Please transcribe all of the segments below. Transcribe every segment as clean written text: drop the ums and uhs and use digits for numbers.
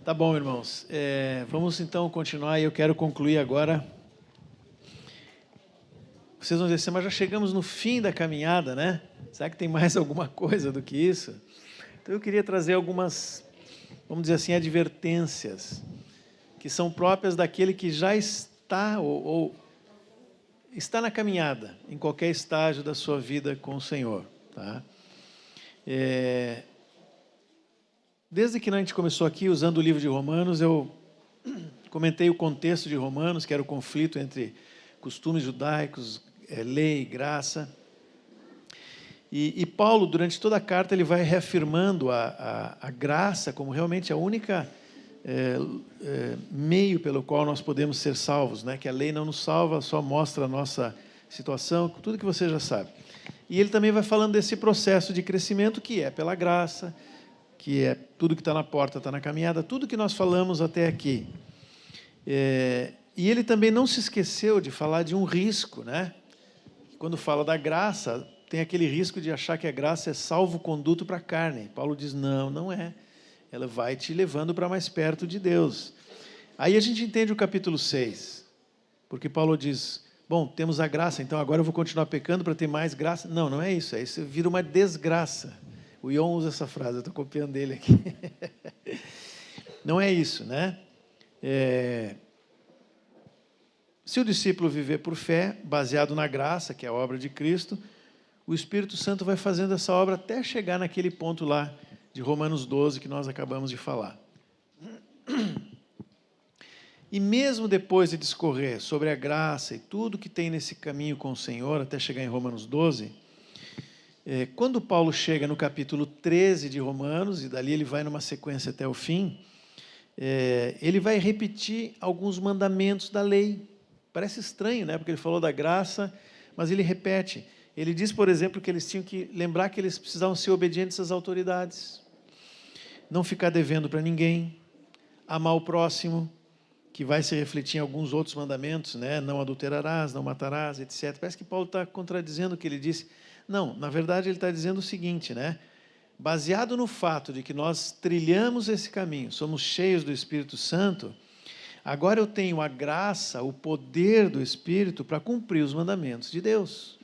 Tá bom, irmãos. Vamos então continuar e eu quero concluir agora. Vocês vão dizer assim, mas já chegamos no fim da caminhada, né? Será que tem mais alguma coisa do que isso? Então eu queria trazer algumas, vamos dizer assim, advertências que são próprias daquele que já está ou está na caminhada, em qualquer estágio da sua vida com o Senhor. Tá? Desde que a gente começou aqui usando o livro de Romanos, eu comentei o contexto de Romanos, que era o conflito entre costumes judaicos, lei e graça. E Paulo, durante toda a carta, ele vai reafirmando a graça como realmente a única meio pelo qual nós podemos ser salvos, né? Que a lei não nos salva, só mostra a nossa situação, tudo que você já sabe. E ele também vai falando desse processo de crescimento que é pela graça, que é tudo que está na porta, está na caminhada, tudo que nós falamos até aqui. E ele também não se esqueceu de falar de um risco, né? Quando fala da graça, tem aquele risco de achar que a graça é salvo-conduto para a carne. Paulo diz, não, não é. Ela vai te levando para mais perto de Deus. Aí a gente entende o capítulo 6, porque Paulo diz, bom, temos a graça, então agora eu vou continuar pecando para ter mais graça. Não, não é isso, isso vira uma desgraça. O Ion usa essa frase, eu estou copiando dele aqui. Não é isso, né? Se o discípulo viver por fé, baseado na graça, que é a obra de Cristo, o Espírito Santo vai fazendo essa obra até chegar naquele ponto lá de Romanos 12 que nós acabamos de falar. E mesmo depois de discorrer sobre a graça e tudo que tem nesse caminho com o Senhor, até chegar em Romanos 12, quando Paulo chega no capítulo 13 de Romanos, e dali ele vai numa sequência até o fim, ele vai repetir alguns mandamentos da lei. Parece estranho, né? Porque ele falou da graça, mas ele repete. Ele diz, por exemplo, que eles tinham que lembrar que eles precisavam ser obedientes às autoridades, não ficar devendo para ninguém, amar o próximo, que vai se refletir em alguns outros mandamentos, né? Não adulterarás, não matarás, etc. Parece que Paulo está contradizendo o que ele disse. Não, na verdade ele está dizendo o seguinte, né? Baseado no fato de que nós trilhamos esse caminho, somos cheios do Espírito Santo, agora eu tenho a graça, o poder do Espírito para cumprir os mandamentos de Deus,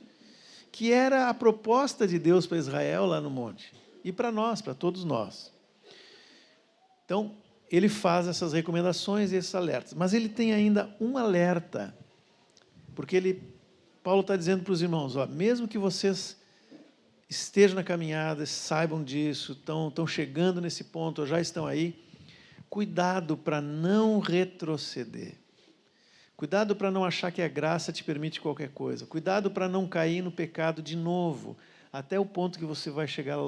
que era a proposta de Deus para Israel lá no monte, e para nós, para todos nós. Então, ele faz essas recomendações e esses alertas, mas ele tem ainda um alerta, porque Paulo está dizendo para os irmãos, ó, mesmo que vocês estejam na caminhada, saibam disso, estão chegando nesse ponto, ou já estão aí, cuidado para não retroceder. Cuidado para não achar que a graça te permite qualquer coisa. Cuidado para não cair no pecado de novo, até o ponto que você vai chegar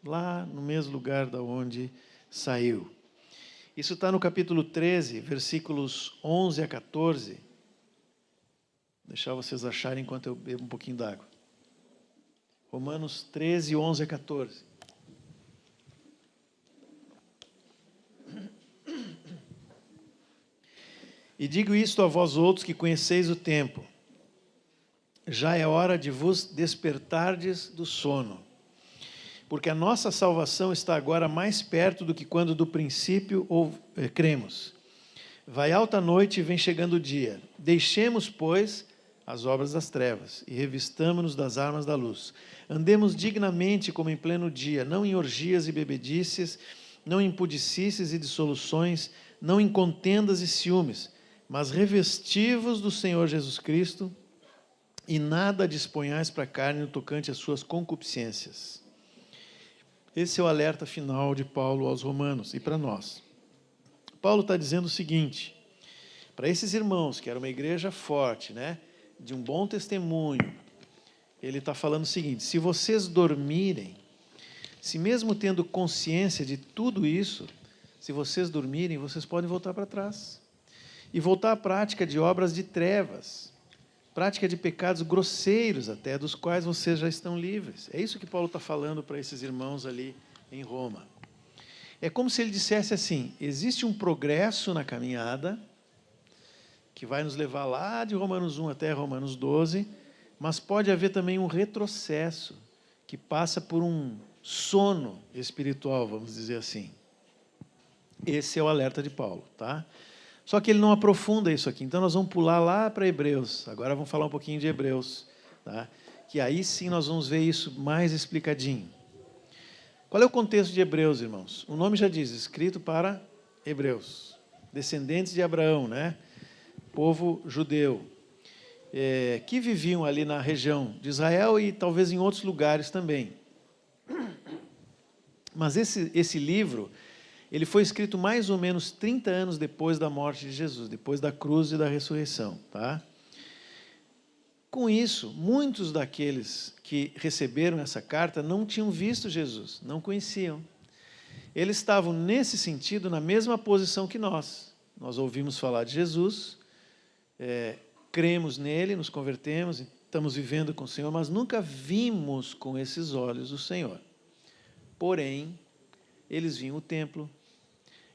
lá no mesmo lugar da onde saiu. Isso está no capítulo 13, versículos 11 a 14. Vou deixar vocês acharem enquanto eu bebo um pouquinho d'água. Romanos 13, 11 a 14. E digo isto a vós outros que conheceis o tempo. Já é hora de vos despertardes do sono, porque a nossa salvação está agora mais perto do que quando do princípio cremos. Vai alta a noite e vem chegando o dia. Deixemos, pois, as obras das trevas e revistamo-nos das armas da luz. Andemos dignamente como em pleno dia, não em orgias e bebedices, não em pudicices e dissoluções, não em contendas e ciúmes, mas revesti-vos do Senhor Jesus Cristo e nada disponhais para a carne no tocante às suas concupiscências. Esse é o alerta final de Paulo aos romanos e para nós. Paulo está dizendo o seguinte, para esses irmãos, que era uma igreja forte, né, de um bom testemunho, ele está falando o seguinte, se vocês dormirem, se mesmo tendo consciência de tudo isso, se vocês dormirem, vocês podem voltar para trás. E voltar à prática de obras de trevas, prática de pecados grosseiros até, dos quais vocês já estão livres. É isso que Paulo está falando para esses irmãos ali em Roma. É como se ele dissesse assim, existe um progresso na caminhada, que vai nos levar lá de Romanos 1 até Romanos 12, mas pode haver também um retrocesso, que passa por um sono espiritual, vamos dizer assim. Esse é o alerta de Paulo, tá? Só que ele não aprofunda isso aqui. Então, nós vamos pular lá para Hebreus. Agora, vamos falar um pouquinho de Hebreus, tá? Que aí sim nós vamos ver isso mais explicadinho. Qual é o contexto de Hebreus, irmãos? O nome já diz, escrito para Hebreus, descendentes de Abraão, né? Povo judeu, que viviam ali na região de Israel e talvez em outros lugares também. Mas esse livro, ele foi escrito mais ou menos 30 anos depois da morte de Jesus, depois da cruz e da ressurreição, tá? Com isso, muitos daqueles que receberam essa carta não tinham visto Jesus, não conheciam. Eles estavam, nesse sentido, na mesma posição que nós. Nós ouvimos falar de Jesus, cremos nele, nos convertemos, estamos vivendo com o Senhor, mas nunca vimos com esses olhos o Senhor. Porém, eles viam o templo,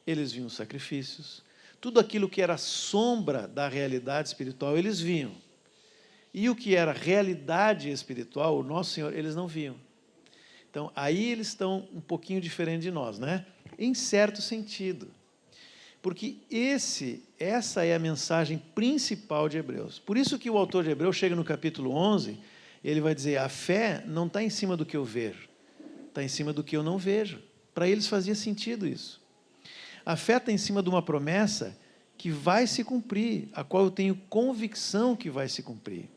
eles viam os sacrifícios, tudo aquilo que era sombra da realidade espiritual, eles viam. E o que era realidade espiritual, o nosso Senhor, eles não viam. Então, aí eles estão um pouquinho diferente de nós, né? Em certo sentido. Porque essa é a mensagem principal de Hebreus. Por isso que o autor de Hebreus chega no capítulo 11, ele vai dizer, a fé não está em cima do que eu vejo, está em cima do que eu não vejo. Para eles fazia sentido isso. A fé está em cima de uma promessa que vai se cumprir, a qual eu tenho convicção que vai se cumprir.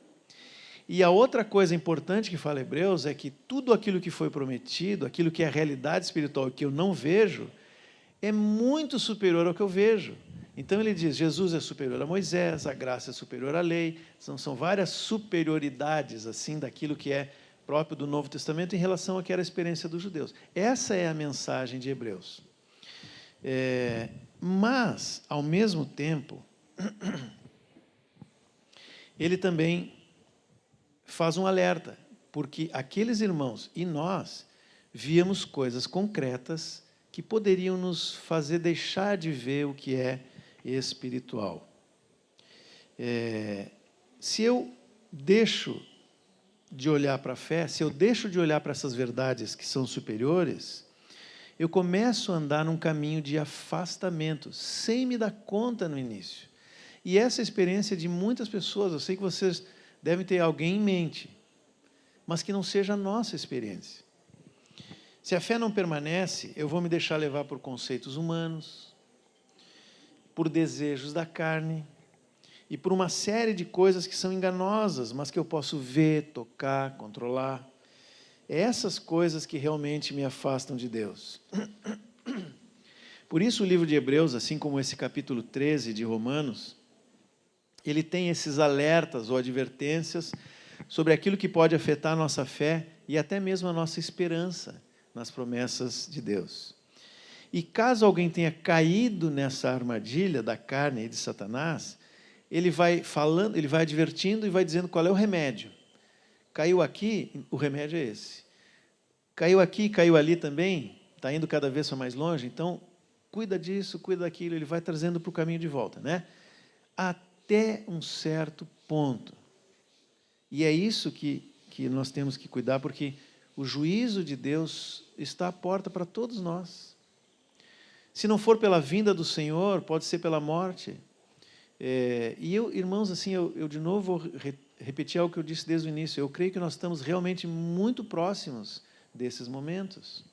E a outra coisa importante que fala Hebreus é que tudo aquilo que foi prometido, aquilo que é a realidade espiritual que eu não vejo, é muito superior ao que eu vejo. Então ele diz, Jesus é superior a Moisés, a graça é superior à lei, são várias superioridades assim daquilo que é próprio do Novo Testamento em relação àquela experiência dos judeus. Essa é a mensagem de Hebreus. Mas, ao mesmo tempo, ele também faz um alerta, porque aqueles irmãos e nós víamos coisas concretas que poderiam nos fazer deixar de ver o que é espiritual. Se eu deixo de olhar para a fé, se eu deixo de olhar para essas verdades que são superiores, eu começo a andar num caminho de afastamento, sem me dar conta no início. E essa é a experiência de muitas pessoas, eu sei que vocês devem ter alguém em mente, mas que não seja a nossa experiência. Se a fé não permanece, eu vou me deixar levar por conceitos humanos, por desejos da carne, e por uma série de coisas que são enganosas, mas que eu posso ver, tocar, controlar. É essas coisas que realmente me afastam de Deus. Por isso o livro de Hebreus, assim como esse capítulo 13 de Romanos, ele tem esses alertas ou advertências sobre aquilo que pode afetar a nossa fé e até mesmo a nossa esperança nas promessas de Deus. E caso alguém tenha caído nessa armadilha da carne e de Satanás, ele vai falando, ele vai advertindo e vai dizendo qual é o remédio. Caiu aqui, o remédio é esse. Caiu aqui, caiu ali também, está indo cada vez mais longe, então cuida disso, cuida daquilo, ele vai trazendo para o caminho de volta, né? Até um certo ponto. E é isso que nós temos que cuidar, porque o juízo de Deus está à porta para todos nós. Se não for pela vinda do Senhor, pode ser pela morte. E eu, irmãos, assim, eu de novo vou repetir algo que eu disse desde o início. Eu creio que nós estamos realmente muito próximos desses momentos.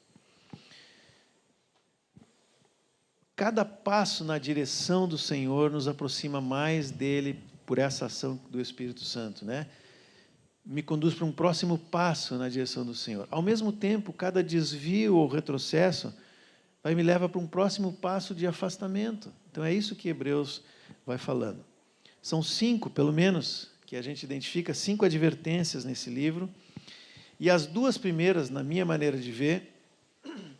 Cada passo na direção do Senhor nos aproxima mais dele por essa ação do Espírito Santo, né? Me conduz para um próximo passo na direção do Senhor. Ao mesmo tempo, cada desvio ou retrocesso me leva para um próximo passo de afastamento. Então é isso que Hebreus vai falando. São 5, pelo menos, que a gente identifica, 5 advertências nesse livro. E as 2 primeiras, na minha maneira de ver,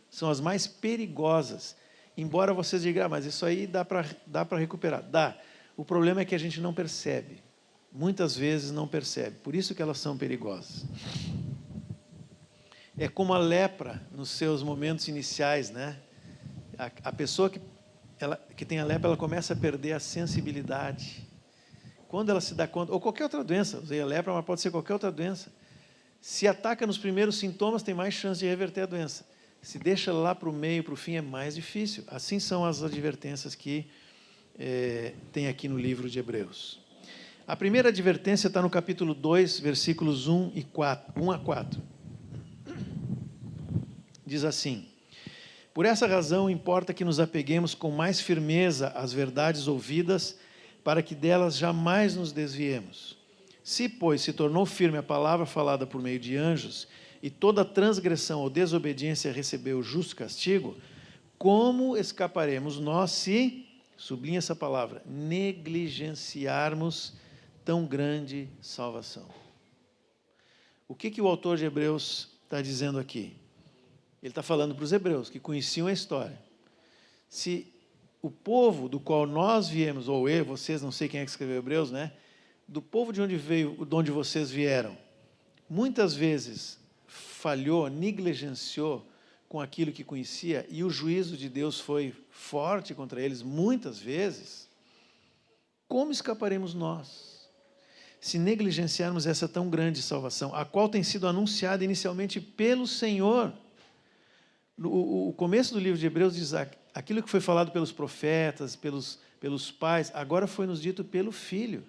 são as mais perigosas. Embora vocês digam, mas isso aí dá para recuperar. Dá. O problema é que a gente não percebe. Muitas vezes não percebe. Por isso que elas são perigosas. É como a lepra nos seus momentos iniciais, né? A pessoa que tem a lepra, ela começa a perder a sensibilidade. Quando ela se dá conta, ou qualquer outra doença, usei a lepra, mas pode ser qualquer outra doença. Se ataca nos primeiros sintomas, tem mais chance de reverter a doença. Se deixa lá para o meio, para o fim, é mais difícil. Assim são as advertências que tem aqui no livro de Hebreus. A primeira advertência está no capítulo 2, versículos 1 a 4. Diz assim: por essa razão, importa que nos apeguemos com mais firmeza às verdades ouvidas, para que delas jamais nos desviemos. Se, pois, se tornou firme a palavra falada por meio de anjos, e toda transgressão ou desobediência recebeu justo castigo, como escaparemos nós se, sublinha essa palavra, negligenciarmos tão grande salvação? O que o autor de Hebreus está dizendo aqui? Ele está falando para os hebreus, que conheciam a história. Se o povo do qual nós viemos, ou eu, vocês, não sei quem é que escreveu Hebreus, né? Do povo de onde veio, de onde vocês vieram, muitas vezes falhou, negligenciou com aquilo que conhecia, e o juízo de Deus foi forte contra eles muitas vezes, como escaparemos nós, se negligenciarmos essa tão grande salvação, a qual tem sido anunciada inicialmente pelo Senhor? O começo do livro de Hebreus diz: aquilo que foi falado pelos profetas, pelos pais, agora foi nos dito pelo Filho.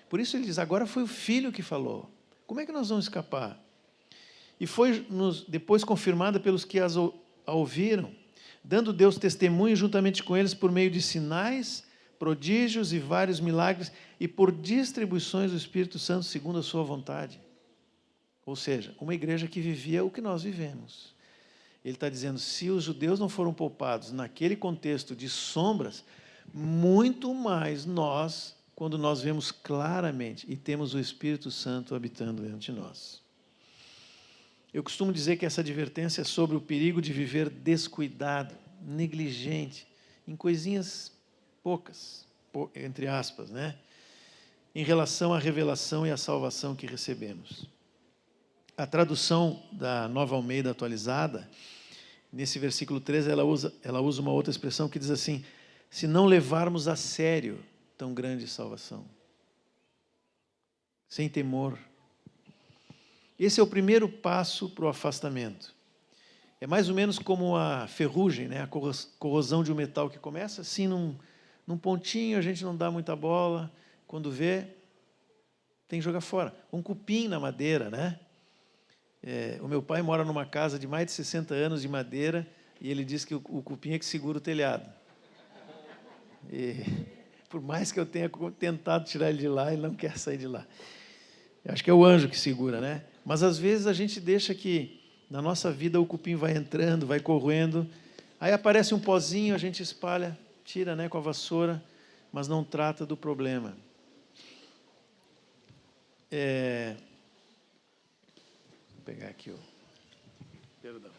Por isso ele diz: agora foi o Filho que falou. Como é que nós vamos escapar? E foi depois confirmada pelos que a ouviram, dando Deus testemunho juntamente com eles por meio de sinais, prodígios e vários milagres, e por distribuições do Espírito Santo segundo a sua vontade. Ou seja, uma igreja que vivia o que nós vivemos. Ele está dizendo: se os judeus não foram poupados naquele contexto de sombras, muito mais nós, quando nós vemos claramente e temos o Espírito Santo habitando dentro de nós. Eu costumo dizer que essa advertência é sobre o perigo de viver descuidado, negligente, em coisinhas poucas, entre aspas, né? Em relação à revelação e à salvação que recebemos. A tradução da Nova Almeida atualizada, nesse versículo 13, ela usa uma outra expressão que diz assim: se não levarmos a sério tão grande salvação, sem temor. Esse é o primeiro passo para o afastamento. É mais ou menos como a ferrugem, né? A corrosão de um metal que começa assim num pontinho, a gente não dá muita bola, quando vê, tem que jogar fora. Um cupim na madeira, né? O meu pai mora numa casa de mais de 60 anos de madeira, e ele diz que o cupim é que segura o telhado. E, por mais que eu tenha tentado tirar ele de lá, ele não quer sair de lá. Eu acho que é o anjo que segura, né? Mas às vezes a gente deixa que na nossa vida o cupim vai entrando, vai corroendo, aí aparece um pozinho, a gente espalha, tira, né, com a vassoura, mas não trata do problema. Vou pegar aqui o... Perdão.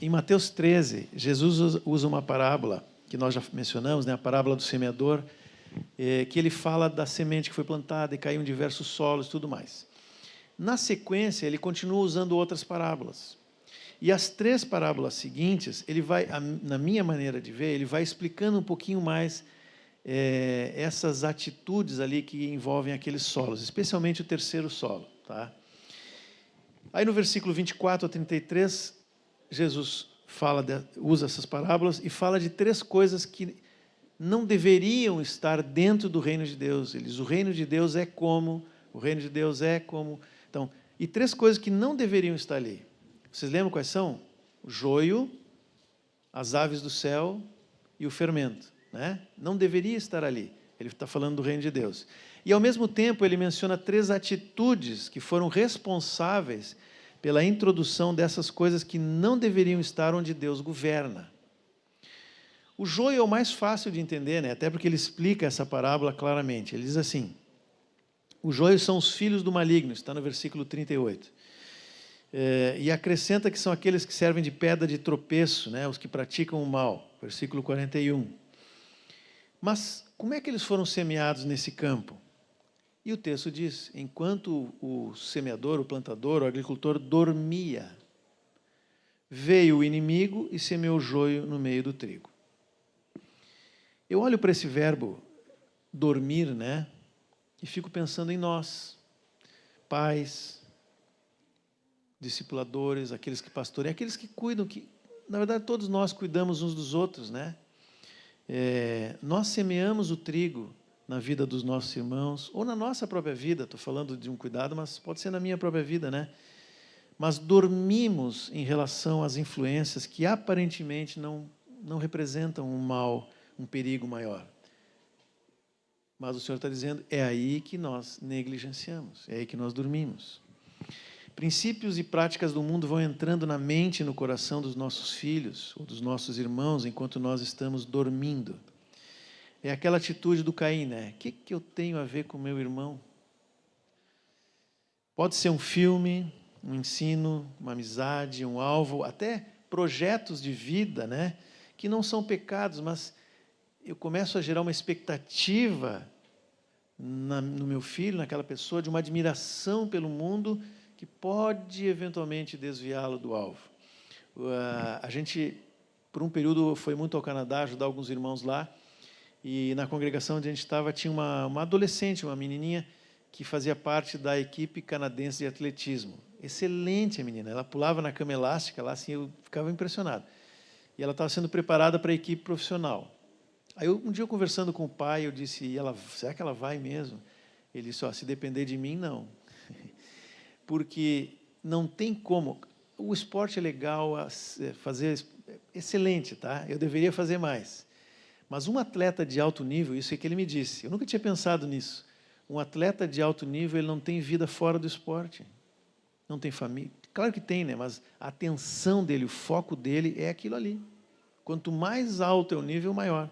Em Mateus 13, Jesus usa uma parábola, que nós já mencionamos, né, a parábola do semeador, que ele fala da semente que foi plantada e caiu em diversos solos e tudo mais. Na sequência, ele continua usando outras parábolas. E as 3 parábolas seguintes, ele vai, na minha maneira de ver, ele vai explicando um pouquinho mais essas atitudes ali que envolvem aqueles solos, especialmente o terceiro solo. Tá? Aí no versículo 24 a 33, Jesus usa essas parábolas e fala de 3 coisas que não deveriam estar dentro do reino de Deus. Ele diz: o reino de Deus é como, o reino de Deus é como... Então, e 3 coisas que não deveriam estar ali. Vocês lembram quais são? O joio, as aves do céu e o fermento, né? Não deveria estar ali. Ele está falando do reino de Deus. E, ao mesmo tempo, ele menciona 3 atitudes que foram responsáveis pela introdução dessas coisas que não deveriam estar onde Deus governa. O joio é o mais fácil de entender, né? Até porque ele explica essa parábola claramente. Ele diz assim: o joio são os filhos do maligno, está no versículo 38. E acrescenta que são aqueles que servem de pedra de tropeço, né? Os que praticam o mal, versículo 41. Mas como é que eles foram semeados nesse campo? E o texto diz: enquanto o semeador, o plantador, o agricultor dormia, veio o inimigo e semeou o joio no meio do trigo. Eu olho para esse verbo dormir, né? E fico pensando em nós, pais, discipuladores, aqueles que pastoreiam, aqueles que cuidam, que, na verdade, todos nós cuidamos uns dos outros, né? Nós semeamos o trigo na vida dos nossos irmãos, ou na nossa própria vida, estou falando de um cuidado, mas pode ser na minha própria vida, né? Mas dormimos em relação às influências que aparentemente não representam um mal, um perigo maior. Mas o Senhor está dizendo, é aí que nós negligenciamos, é aí que nós dormimos. Princípios e práticas do mundo vão entrando na mente e no coração dos nossos filhos, ou dos nossos irmãos, enquanto nós estamos dormindo. É aquela atitude do Caim, né? O que eu tenho a ver com meu irmão? Pode ser um filme, um ensino, uma amizade, um alvo, até projetos de vida, né? Que não são pecados, mas eu começo a gerar uma expectativa no meu filho, naquela pessoa, de uma admiração pelo mundo que pode eventualmente desviá-lo do alvo. A gente, por um período, foi muito ao Canadá ajudar alguns irmãos lá, e na congregação onde a gente estava tinha uma adolescente, uma menininha, que fazia parte da equipe canadense de atletismo. Excelente a menina, ela pulava na cama elástica lá, assim, eu ficava impressionado. E ela estava sendo preparada para a equipe profissional. Aí um dia, eu conversando com o pai, eu disse, será que ela vai mesmo? Ele disse, se depender de mim, não. Porque não tem como. O esporte é legal, fazer excelente, tá? Eu deveria fazer mais. Mas um atleta de alto nível, isso é que ele me disse, eu nunca tinha pensado nisso. Um atleta de alto nível, ele não tem vida fora do esporte. Não tem família. Claro que tem, né? Mas a atenção dele, o foco dele é aquilo ali. Quanto mais alto é o nível, maior.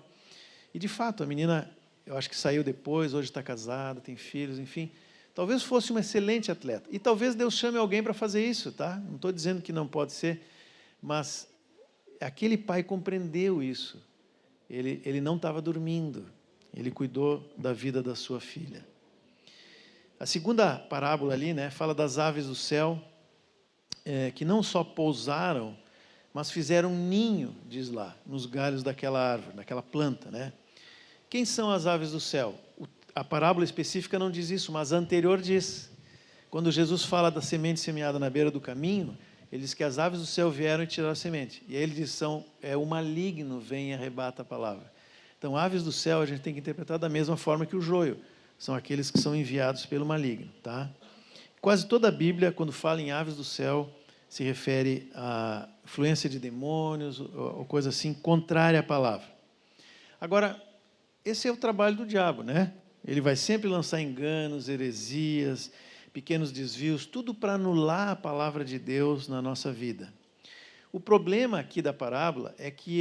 E, de fato, a menina, eu acho que saiu depois, hoje está casada, tem filhos, enfim. Talvez fosse uma excelente atleta. E talvez Deus chame alguém para fazer isso, tá? Não estou dizendo que não pode ser, mas aquele pai compreendeu isso. Ele não estava dormindo. Ele cuidou da vida da sua filha. A segunda parábola ali, né, fala das aves do céu, que não só pousaram, mas fizeram um ninho, diz lá, nos galhos daquela árvore, daquela planta, né? Quem são as aves do céu? A parábola específica não diz isso, mas a anterior diz. Quando Jesus fala da semente semeada na beira do caminho, ele diz que as aves do céu vieram e tiraram a semente. E aí ele diz, o maligno vem e arrebata a palavra. Então, aves do céu a gente tem que interpretar da mesma forma que o joio. São aqueles que são enviados pelo maligno, tá? Quase toda a Bíblia, quando fala em aves do céu, se refere à influência de demônios, ou coisa assim, contrária à palavra. Agora, esse é o trabalho do diabo, né? Ele vai sempre lançar enganos, heresias, pequenos desvios, tudo para anular a palavra de Deus na nossa vida. O problema aqui da parábola é que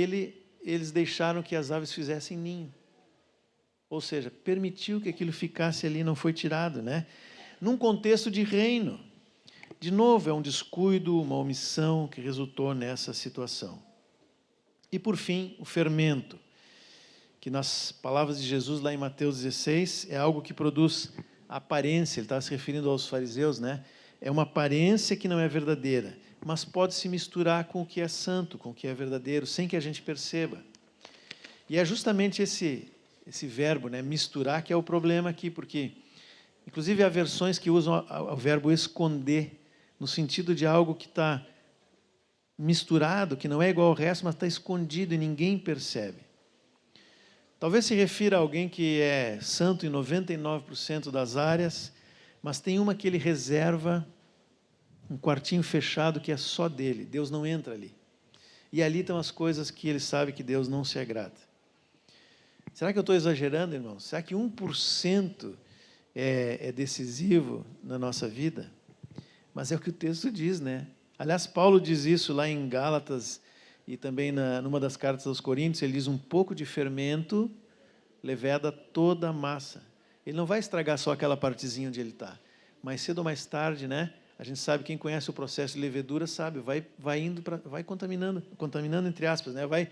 eles deixaram que as aves fizessem ninho. Ou seja, permitiu que aquilo ficasse ali, não foi tirado, né? Num contexto de reino. De novo, é um descuido, uma omissão que resultou nessa situação. E, por fim, o fermento, que nas palavras de Jesus, lá em Mateus 16, é algo que produz aparência, ele estava se referindo aos fariseus, né? É uma aparência que não é verdadeira, mas pode se misturar com o que é santo, com o que é verdadeiro, sem que a gente perceba. E é justamente esse verbo, né, misturar, que é o problema aqui, porque, inclusive, há versões que usam o verbo esconder, no sentido de algo que está misturado, que não é igual ao resto, mas está escondido e ninguém percebe. Talvez se refira a alguém que é santo em 99% das áreas, mas tem uma que ele reserva, um quartinho fechado que é só dele, Deus não entra ali. E ali estão as coisas que ele sabe que Deus não se agrada. Será que eu estou exagerando, irmãos? Será que 1% é decisivo na nossa vida? Mas é o que o texto diz, né? Aliás, Paulo diz isso lá em Gálatas e também numa das cartas aos Coríntios, ele diz, um pouco de fermento leveda toda a massa. Ele não vai estragar só aquela partezinha onde ele está. Mais cedo ou mais tarde, né? A gente sabe, quem conhece o processo de levedura sabe, vai indo vai contaminando entre aspas, né? Vai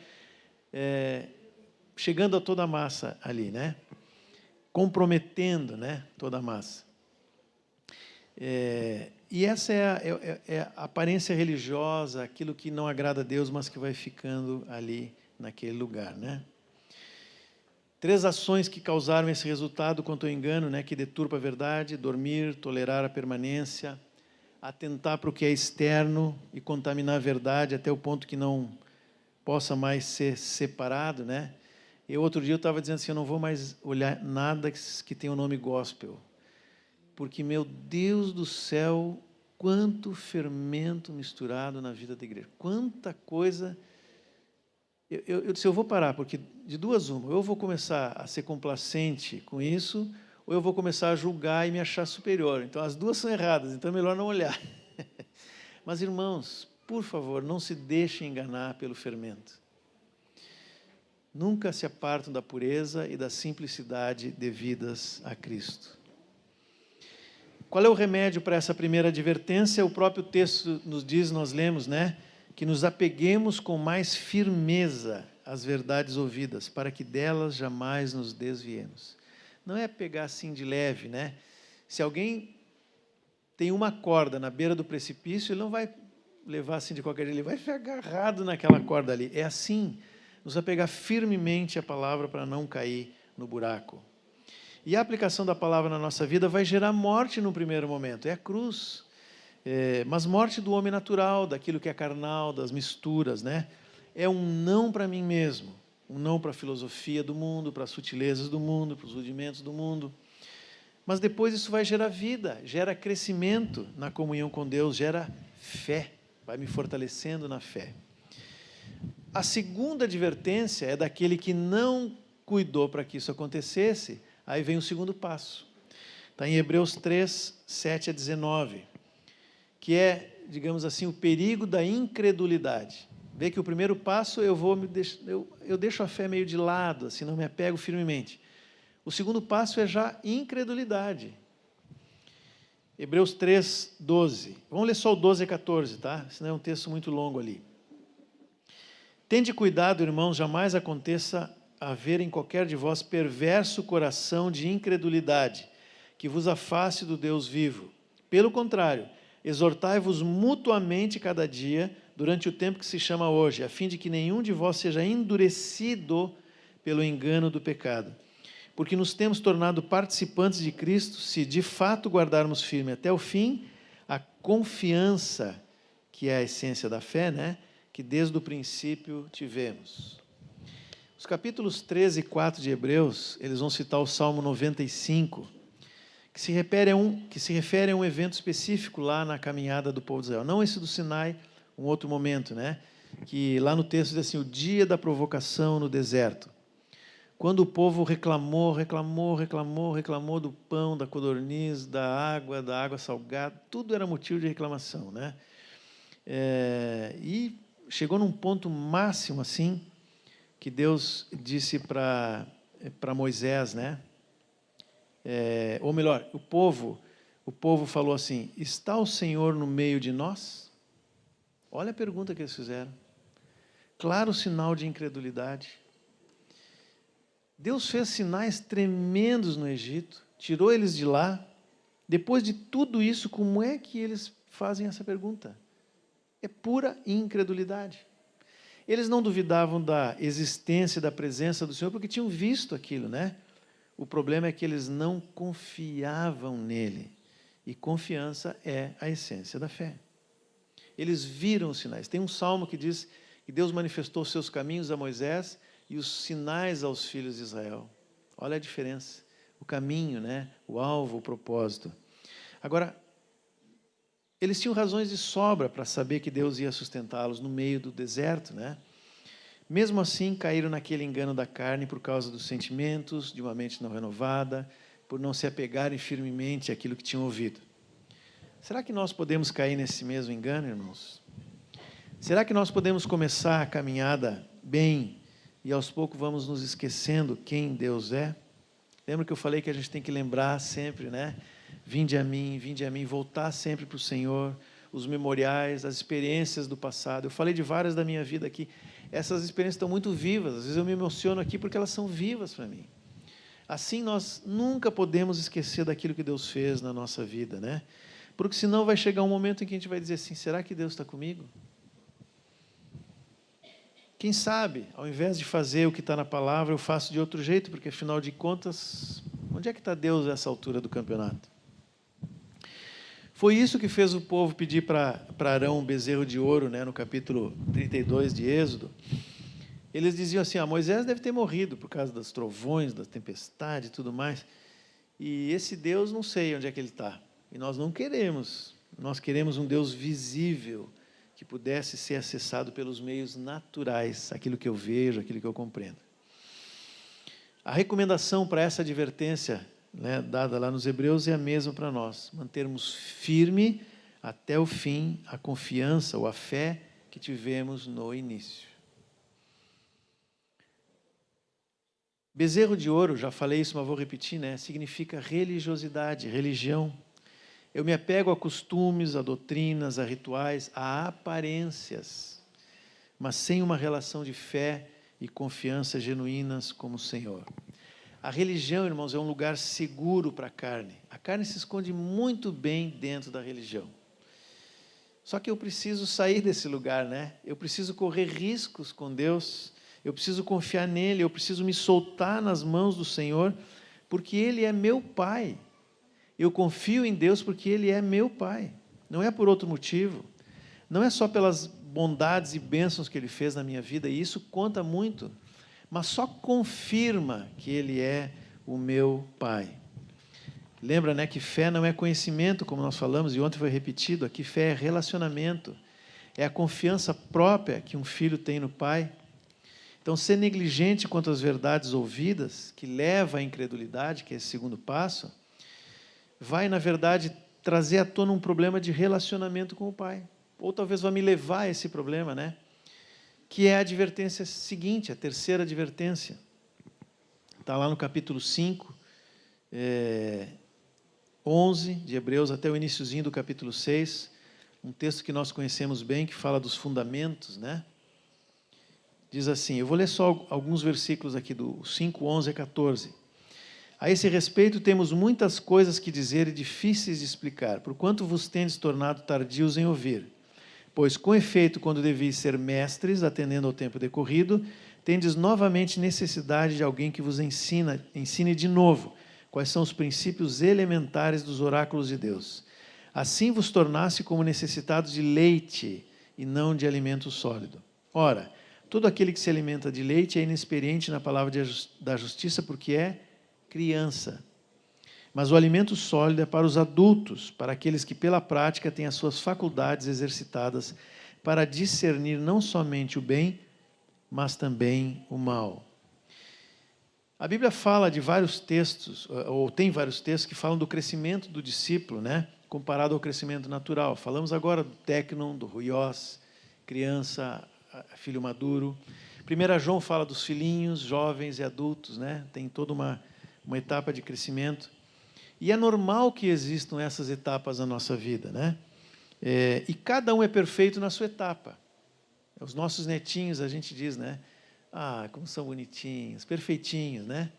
chegando a toda a massa ali, né? Comprometendo, né, toda a massa. E essa é a aparência religiosa, aquilo que não agrada a Deus, mas que vai ficando ali naquele lugar, né? 3 ações que causaram esse resultado quanto ao engano, né, que deturpa a verdade: dormir, tolerar a permanência, atentar para o que é externo e contaminar a verdade até o ponto que não possa mais ser separado, né? Outro dia eu estava dizendo assim, eu não vou mais olhar nada que tenha o nome gospel, porque, meu Deus do céu, quanto fermento misturado na vida da igreja, quanta coisa. Eu disse, eu vou parar, porque de duas uma, ou eu vou começar a ser complacente com isso, ou eu vou começar a julgar e me achar superior. Então, as duas são erradas, então é melhor não olhar. Mas, irmãos, por favor, não se deixem enganar pelo fermento. Nunca se apartam da pureza e da simplicidade devidas a Cristo. Qual é o remédio para essa primeira advertência? O próprio texto nos diz, nós lemos, né? Que nos apeguemos com mais firmeza às verdades ouvidas, para que delas jamais nos desviemos. Não é pegar assim de leve, né? Se alguém tem uma corda na beira do precipício, ele não vai levar assim de qualquer jeito, ele vai ficar agarrado naquela corda ali. É assim, nos apegar firmemente à palavra para não cair no buraco. E a aplicação da palavra na nossa vida vai gerar morte no primeiro momento, é a cruz. Mas morte do homem natural, daquilo que é carnal, das misturas, né? É um não para mim mesmo, um não para a filosofia do mundo, para as sutilezas do mundo, para os rudimentos do mundo. Mas depois isso vai gerar vida, gera crescimento na comunhão com Deus, gera fé, vai me fortalecendo na fé. A segunda advertência é daquele que não cuidou para que isso acontecesse, aí vem o segundo passo. Está em Hebreus 3, 7 a 19. Que é, digamos assim, o perigo da incredulidade. Vê que o primeiro passo eu deixo a fé meio de lado, assim, não me apego firmemente. O segundo passo é já incredulidade. Hebreus 3, 12. Vamos ler só o 12 e 14, tá? Senão é um texto muito longo ali. Tende cuidado, irmãos, jamais aconteça haver em qualquer de vós perverso coração de incredulidade, que vos afaste do Deus vivo. Pelo contrário, exortai-vos mutuamente cada dia, durante o tempo que se chama hoje, a fim de que nenhum de vós seja endurecido pelo engano do pecado. Porque nos temos tornado participantes de Cristo, se de fato guardarmos firme até o fim a confiança, que é a essência da fé, né? Que desde o princípio tivemos. Os capítulos 13 e 4 de Hebreus, eles vão citar o Salmo 95, que se refere a um evento específico lá na caminhada do povo de Israel. Não esse do Sinai, um outro momento, né? Que lá no texto diz assim, o dia da provocação no deserto. Quando o povo reclamou do pão, da codorniz, da água salgada, tudo era motivo de reclamação, né? E chegou num ponto máximo, assim, que Deus disse para Moisés, né? Ou melhor, o povo falou assim, está o Senhor no meio de nós? Olha a pergunta que eles fizeram. Claro sinal de incredulidade. Deus fez sinais tremendos no Egito, tirou eles de lá. Depois de tudo isso, como é que eles fazem essa pergunta? É pura incredulidade. Eles não duvidavam da existência e da presença do Senhor, porque tinham visto aquilo, né? O problema é que eles não confiavam nele. E confiança é a essência da fé. Eles viram os sinais. Tem um salmo que diz que Deus manifestou os seus caminhos a Moisés e os sinais aos filhos de Israel. Olha a diferença. O caminho, né? O alvo, o propósito. Agora, eles tinham razões de sobra para saber que Deus ia sustentá-los no meio do deserto, né? Mesmo assim, caíram naquele engano da carne por causa dos sentimentos, de uma mente não renovada, por não se apegarem firmemente àquilo que tinham ouvido. Será que nós podemos cair nesse mesmo engano, irmãos? Será que nós podemos começar a caminhada bem e aos poucos vamos nos esquecendo quem Deus é? Lembra que eu falei que a gente tem que lembrar sempre, né? Vinde a mim, voltar sempre para o Senhor, os memoriais, as experiências do passado. Eu falei de várias da minha vida aqui. Essas experiências estão muito vivas. Às vezes eu me emociono aqui porque elas são vivas para mim. Assim nós nunca podemos esquecer daquilo que Deus fez na nossa vida, né? Porque senão vai chegar um momento em que a gente vai dizer assim, será que Deus está comigo? Quem sabe, ao invés de fazer o que está na palavra, eu faço de outro jeito, porque afinal de contas, onde é que está Deus nessa altura do campeonato? Foi isso que fez o povo pedir para Arão um bezerro de ouro, né, no capítulo 32 de Êxodo. Eles diziam assim, Moisés deve ter morrido por causa dos trovões, da tempestade e tudo mais. E esse Deus, não sei onde é que ele está. E nós não queremos. Nós queremos um Deus visível, que pudesse ser acessado pelos meios naturais, aquilo que eu vejo, aquilo que eu compreendo. A recomendação para essa advertência, né, dada lá nos Hebreus, é a mesma para nós. Mantermos firme até o fim a confiança ou a fé que tivemos no início. Bezerro de ouro, já falei isso, mas vou repetir, né? Significa religiosidade, religião. Eu me apego a costumes, a doutrinas, a rituais, a aparências, mas sem uma relação de fé e confiança genuínas como o Senhor. A religião, irmãos, é um lugar seguro para a carne. A carne se esconde muito bem dentro da religião. Só que eu preciso sair desse lugar, né? Eu preciso correr riscos com Deus. Eu preciso confiar nele, eu preciso me soltar nas mãos do Senhor, porque Ele é meu Pai. Eu confio em Deus porque Ele é meu Pai. Não é por outro motivo. Não é só pelas bondades e bênçãos que Ele fez na minha vida, e isso conta muito, mas só confirma que Ele é o meu Pai. Lembra, né, que fé não é conhecimento, como nós falamos, e ontem foi repetido, aqui fé é relacionamento. É a confiança própria que um filho tem no Pai. Então, ser negligente quanto às verdades ouvidas, que leva à incredulidade, que é esse segundo passo, vai, na verdade, trazer à tona um problema de relacionamento com o Pai. Ou talvez vá me levar a esse problema, né? Que é a advertência seguinte, a terceira advertência. Está lá no capítulo 5, 11 de Hebreus, até o iniciozinho do capítulo 6, um texto que nós conhecemos bem, que fala dos fundamentos, né? Diz assim, eu vou ler só alguns versículos aqui, do 5, 11 a 14. A esse respeito, temos muitas coisas que dizer e difíceis de explicar, porquanto vos tendes tornado tardios em ouvir. Pois, com efeito, quando deveis ser mestres, atendendo ao tempo decorrido, tendes novamente necessidade de alguém que vos ensine de novo quais são os princípios elementares dos oráculos de Deus. Assim vos tornasse como necessitados de leite e não de alimento sólido. Ora, todo aquele que se alimenta de leite é inexperiente na palavra da justiça, porque é criança. Mas o alimento sólido é para os adultos, para aqueles que pela prática têm as suas faculdades exercitadas para discernir não somente o bem, mas também o mal. A Bíblia fala de vários textos, ou tem vários textos que falam do crescimento do discípulo, né, comparado ao crescimento natural. Falamos agora do técnon, do ruiós, criança, filho maduro. 1 João fala dos filhinhos, jovens e adultos, né? Tem toda uma etapa de crescimento. E é normal que existam essas etapas na nossa vida, né? E cada um é perfeito na sua etapa. Os nossos netinhos, a gente diz, né? Ah, como são bonitinhos, perfeitinhos, né?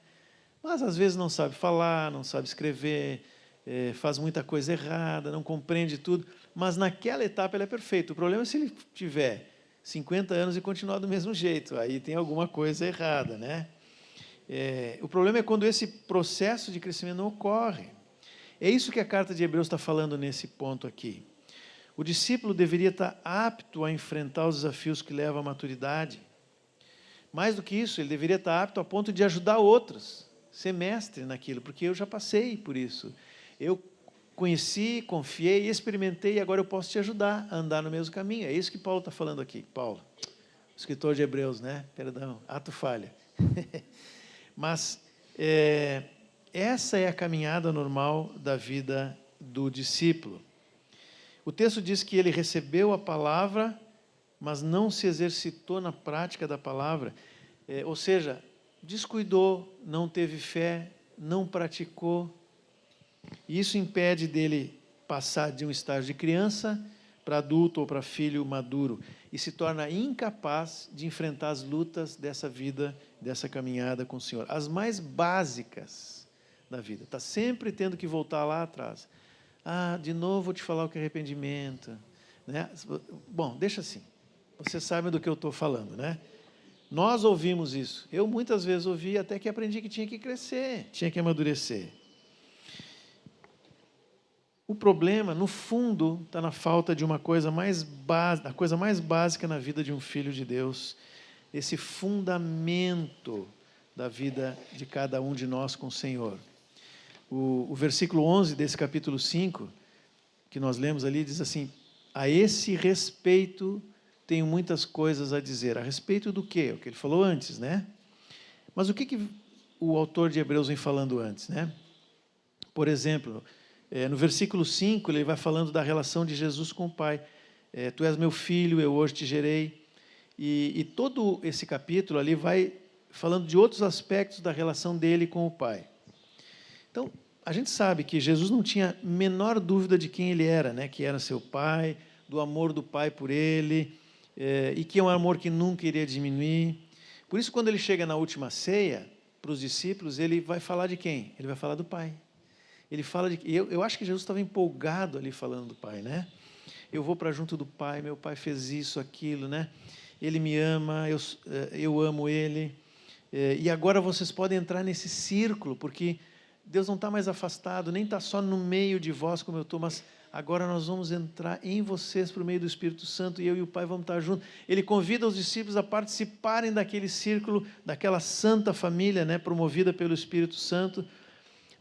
Mas às vezes não sabe falar, não sabe escrever, faz muita coisa errada, não compreende tudo. Mas naquela etapa ele é perfeito. O problema é se ele tiver 50 anos e continuar do mesmo jeito. Aí tem alguma coisa errada, né? O problema é quando esse processo de crescimento não ocorre. É isso que a carta de Hebreus está falando nesse ponto aqui. O discípulo deveria estar apto a enfrentar os desafios que levam à maturidade. Mais do que isso, ele deveria estar apto a ponto de ajudar outros, ser mestre naquilo, porque eu já passei por isso. Eu conheci, confiei, experimentei, e agora eu posso te ajudar a andar no mesmo caminho. É isso que Paulo está falando aqui. Paulo, escritor de Hebreus, né? Perdão, ato falha. Mas essa é a caminhada normal da vida do discípulo. O texto diz que ele recebeu a palavra, mas não se exercitou na prática da palavra. Ou seja, descuidou, não teve fé, não praticou. E isso impede dele passar de um estágio de criança para adulto ou para filho maduro. E se torna incapaz de enfrentar as lutas dessa vida, dessa caminhada com o Senhor. As mais básicas da vida. Está sempre tendo que voltar lá atrás. Ah, de novo vou te falar o que é arrependimento. Né? Bom, deixa assim. Você sabe do que eu estou falando, né? Nós ouvimos isso. Eu muitas vezes ouvi até que aprendi que tinha que crescer, tinha que amadurecer. O problema, no fundo, está na falta de uma coisa mais básica, a coisa mais básica na vida de um filho de Deus, esse fundamento da vida de cada um de nós com o Senhor. O versículo 11 desse capítulo 5, que nós lemos ali, diz assim: a esse respeito tenho muitas coisas a dizer. A respeito do quê? O que ele falou antes, né? Mas o que o autor de Hebreus vem falando antes, né? Por exemplo, no versículo 5, ele vai falando da relação de Jesus com o Pai. Tu és meu filho, eu hoje te gerei. E todo esse capítulo ali vai falando de outros aspectos da relação dele com o Pai. Então, a gente sabe que Jesus não tinha menor dúvida de quem ele era, né? Que era seu Pai, do amor do Pai por ele, e que é um amor que nunca iria diminuir. Por isso, quando ele chega na última ceia, para os discípulos, ele vai falar de quem? Ele vai falar do Pai. Ele fala de... Eu acho que Jesus estava empolgado ali falando do Pai, né? Eu vou para junto do Pai, meu Pai fez isso, aquilo, né? Ele me ama, eu amo Ele. E agora vocês podem entrar nesse círculo, porque Deus não está mais afastado, nem está só no meio de vós como eu estou, mas agora nós vamos entrar em vocês por meio do Espírito Santo, e eu e o Pai vamos estar juntos. Ele convida os discípulos a participarem daquele círculo, daquela santa família, né, promovida pelo Espírito Santo.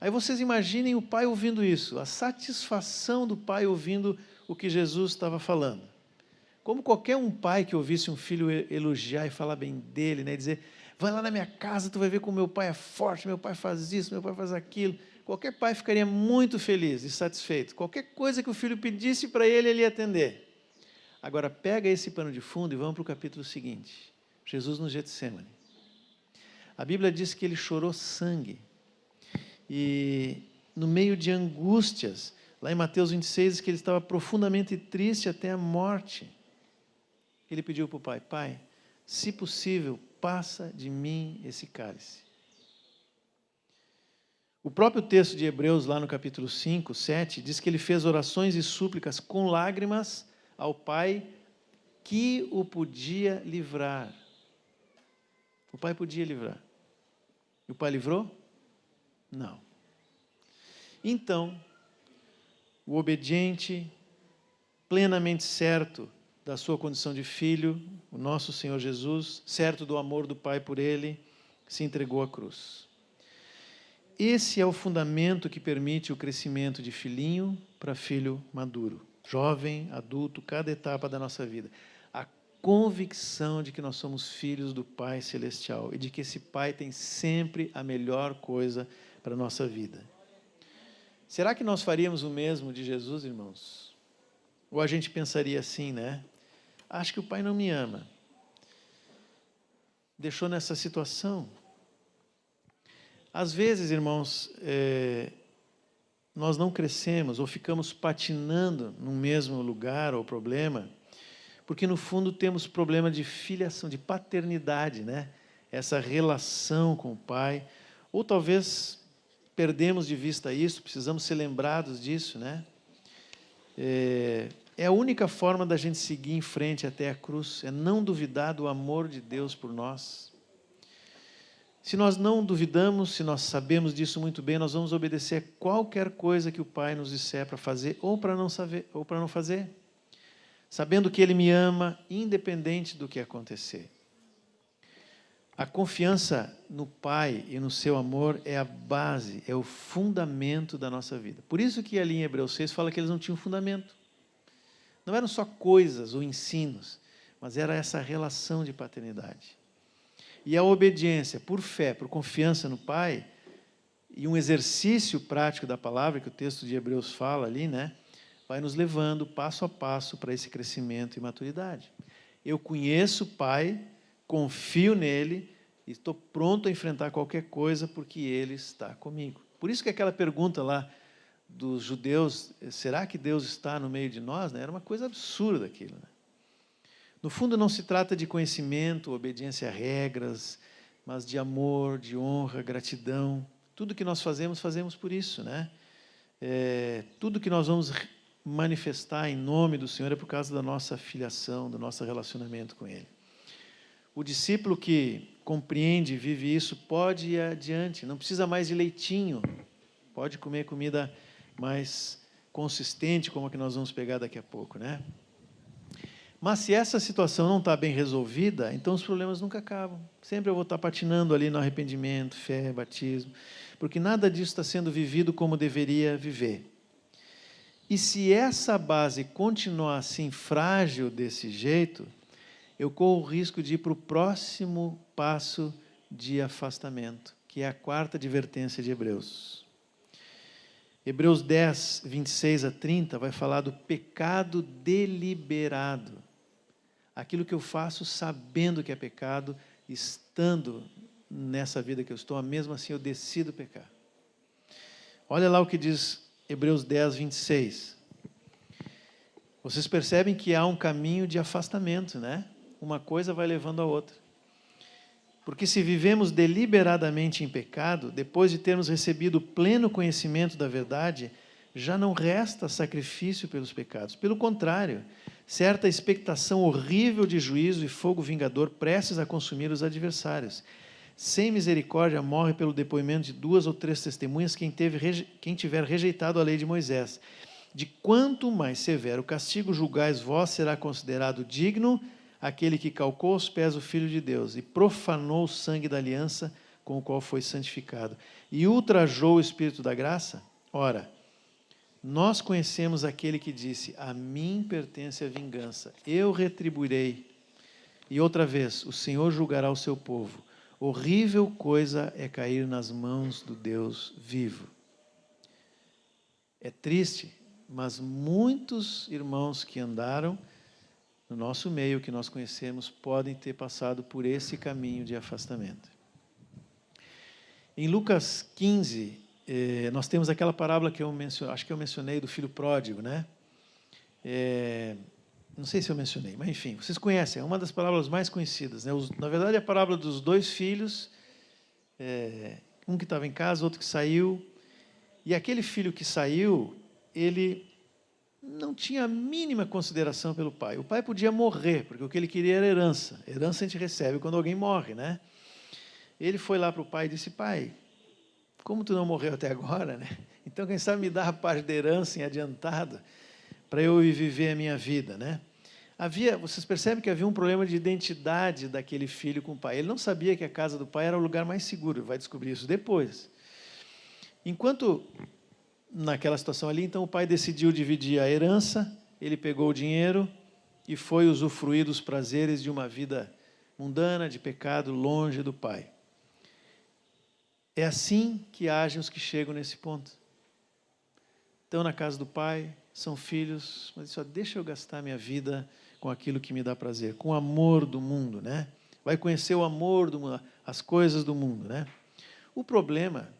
Aí vocês imaginem o Pai ouvindo isso, a satisfação do Pai ouvindo o que Jesus estava falando. Como qualquer um pai que ouvisse um filho elogiar e falar bem dele, né, dizer: vai lá na minha casa, tu vai ver como meu pai é forte, meu pai faz isso, meu pai faz aquilo. Qualquer pai ficaria muito feliz e satisfeito. Qualquer coisa que o filho pedisse para ele, ele ia atender. Agora, pega esse pano de fundo e vamos para o capítulo seguinte. Jesus no Getsemane. A Bíblia diz que ele chorou sangue. E no meio de angústias, lá em Mateus 26, diz que ele estava profundamente triste até a morte. Ele pediu para o Pai: Pai, se possível, passa de mim esse cálice. O próprio texto de Hebreus, lá no capítulo 5, 7, diz que ele fez orações e súplicas com lágrimas ao Pai que o podia livrar. O Pai podia livrar. E o Pai livrou? Não. Então, o obediente, plenamente certo da sua condição de filho, o nosso Senhor Jesus, certo do amor do Pai por ele, se entregou à cruz. Esse é o fundamento que permite o crescimento de filhinho para filho maduro, jovem, adulto, cada etapa da nossa vida. A convicção de que nós somos filhos do Pai Celestial e de que esse Pai tem sempre a melhor coisa para a nossa vida. Será que nós faríamos o mesmo de Jesus, irmãos? Ou a gente pensaria assim, né? Acho que o Pai não me ama. Deixou nessa situação. Às vezes, irmãos, nós não crescemos ou ficamos patinando no mesmo lugar ou problema, porque no fundo temos problema de filiação, de paternidade, né? Essa relação com o Pai. Ou talvez perdemos de vista isso, precisamos ser lembrados disso, né? É a única forma da gente seguir em frente até a cruz, é não duvidar do amor de Deus por nós. Se nós não duvidamos, se nós sabemos disso muito bem, nós vamos obedecer a qualquer coisa que o Pai nos disser para fazer ou para não saber, ou para não fazer, sabendo que Ele me ama, independente do que acontecer. A confiança no Pai e no seu amor é a base, é o fundamento da nossa vida. Por isso que ali em Hebreus 6 fala que eles não tinham fundamento. Não eram só coisas ou ensinos, mas era essa relação de paternidade. E a obediência por fé, por confiança no Pai, e um exercício prático da palavra, que o texto de Hebreus fala ali, né, vai nos levando passo a passo para esse crescimento e maturidade. Eu conheço o Pai, confio nele e estou pronto a enfrentar qualquer coisa porque Ele está comigo. Por isso que aquela pergunta lá dos judeus, será que Deus está no meio de nós? Né? Era uma coisa absurda aquilo. Né? No fundo, não se trata de conhecimento, obediência a regras, mas de amor, de honra, gratidão. Tudo que nós fazemos, fazemos por isso. Né? Tudo que nós vamos manifestar em nome do Senhor é por causa da nossa filiação, do nosso relacionamento com Ele. O discípulo que compreende e vive isso pode ir adiante, não precisa mais de leitinho, pode comer comida mais consistente como a que nós vamos pegar daqui a pouco, né? Mas se essa situação não está bem resolvida, então os problemas nunca acabam. Sempre eu vou estar patinando ali no arrependimento, fé, batismo, porque nada disso está sendo vivido como deveria viver. E se essa base continuar assim frágil desse jeito, eu corro o risco de ir para o próximo passo de afastamento, que é a quarta advertência de Hebreus. Hebreus 10, 26 a 30, vai falar do pecado deliberado. Aquilo que eu faço sabendo que é pecado, estando nessa vida que eu estou, mesmo assim eu decido pecar. Olha lá o que diz Hebreus 10, 26. Vocês percebem que há um caminho de afastamento, né? Uma coisa vai levando a outra. Porque se vivemos deliberadamente em pecado, depois de termos recebido o pleno conhecimento da verdade, já não resta sacrifício pelos pecados. Pelo contrário, certa expectação horrível de juízo e fogo vingador prestes a consumir os adversários. Sem misericórdia morre pelo depoimento de 2 ou 3 testemunhas quem tiver rejeitado a lei de Moisés. De quanto mais severo castigo julgais vós, será considerado digno aquele que calcou aos pés o Filho de Deus e profanou o sangue da aliança com o qual foi santificado e ultrajou o Espírito da graça. Ora, nós conhecemos aquele que disse: a mim pertence a vingança, eu retribuirei. E outra vez, o Senhor julgará o seu povo. Horrível coisa é cair nas mãos do Deus vivo. É triste, mas muitos irmãos que andaram no nosso meio, que nós conhecemos, podem ter passado por esse caminho de afastamento. Em Lucas 15, nós temos aquela parábola que acho que eu mencionei do filho pródigo, né? Não sei se eu mencionei, mas enfim, vocês conhecem, é uma das parábolas mais conhecidas, né? Na verdade, é a parábola dos 2 filhos, um que estava em casa, outro que saiu, e aquele filho que saiu, ele não tinha a mínima consideração pelo pai. O pai podia morrer, porque o que ele queria era herança. Herança a gente recebe quando alguém morre, né? Ele foi lá para o pai e disse: pai, como tu não morreu até agora, né? Então, quem sabe me dá a parte da herança em adiantado, para eu viver a minha vida, né? Vocês percebem que havia um problema de identidade daquele filho com o pai. Ele não sabia que a casa do pai era o lugar mais seguro, vai descobrir isso depois. Enquanto naquela situação ali, então o pai decidiu dividir a herança, ele pegou o dinheiro e foi usufruir dos prazeres de uma vida mundana, de pecado, longe do pai. É assim que agem os que chegam nesse ponto. Estão na casa do pai, são filhos, mas só deixa eu gastar minha vida com aquilo que me dá prazer, com o amor do mundo, né? Vai conhecer o amor do mundo, as coisas do mundo, né? O problema